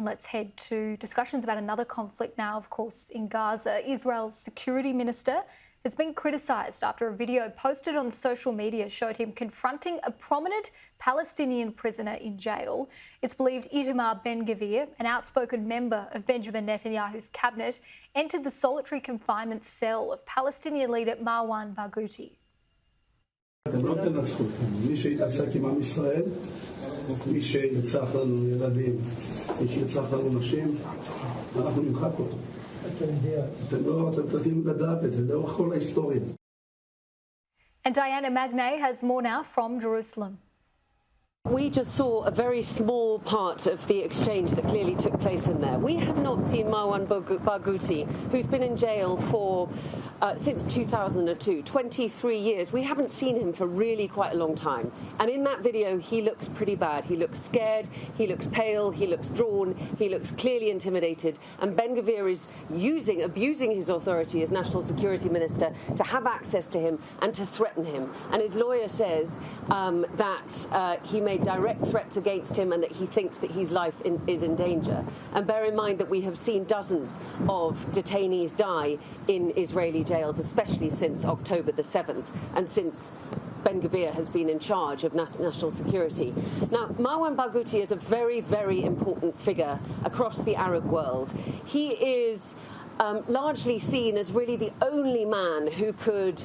And let's head to discussions about another conflict now, of course, in Gaza. Israel's security minister has been criticised after a video posted on social media showed him confronting a prominent Palestinian prisoner in jail. It's believed Itamar Ben-Gvir, an outspoken member of Benjamin Netanyahu's cabinet, entered the solitary confinement cell of Palestinian leader Marwan Barghouti. אתם לא תנצחו אותנו. מי שיתעסק עם עם ישראל, מי שירצח לנו ילדים, מי שירצח לנו נשים, אנחנו נמחק אותו. אתם צריכים לדעת את זה לאורך כל ההיסטוריה. And Diana Magnay has more now from Jerusalem. We just saw a very small part of the exchange that clearly took place in there. We have not seen Marwan Barghouti, who's been in jail for since 2002, 23 years. We haven't seen him for really quite a long time. And in that video, he looks pretty bad. He looks scared, he looks pale, he looks drawn, he looks clearly intimidated. And Ben-Gvir is abusing his authority as National Security Minister to have access to him and to threaten him. And his lawyer says that he made direct threats against him and that he thinks that his life is in danger. And bear in mind that we have seen dozens of detainees die in Israeli jails, especially since October the 7th and since Ben-Gvir has been in charge of national security. Now, Marwan Barghouti is a very, very important figure across the Arab world. He is largely seen as really the only man who could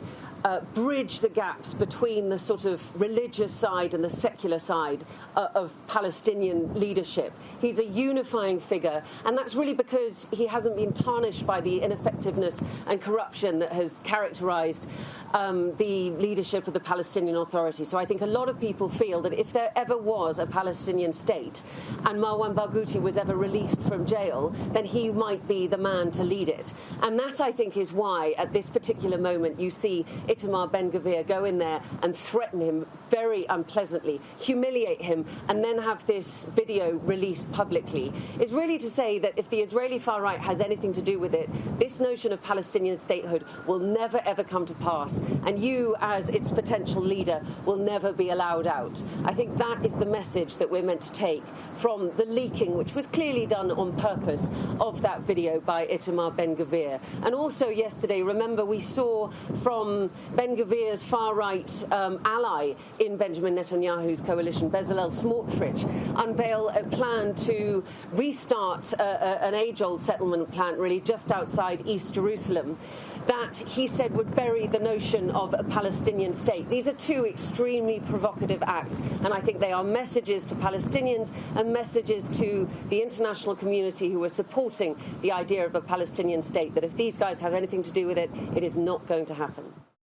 bridge the gaps between the sort of religious side and the secular side of Palestinian leadership. He's a unifying figure, and that's really because he hasn't been tarnished by the ineffectiveness and corruption that has characterized the leadership of the Palestinian Authority. So I think a lot of people feel that if there ever was a Palestinian state and Marwan Barghouti was ever released from jail, then he might be the man to lead it. And that, I think, is why at this particular moment you see Itamar Ben-Gvir go in there and threaten him very unpleasantly, humiliate him, and then have this video released publicly, is really to say that if the Israeli far right has anything to do with it, this notion of Palestinian statehood will never ever come to pass, and you as its potential leader will never be allowed out. I think that is the message that we're meant to take from the leaking, which was clearly done on purpose, of that video by Itamar Ben-Gvir. And also yesterday, remember, we saw from Ben-Gvir's far-right ally in Benjamin Netanyahu's coalition, Bezalel Smotrich, unveil a plan to restart an age-old settlement plant really just outside East Jerusalem that he said would bury the notion of a Palestinian state. These are two extremely provocative acts, and I think they are messages to Palestinians and messages to the international community who are supporting the idea of a Palestinian state, that if these guys have anything to do with it, it is not going to happen.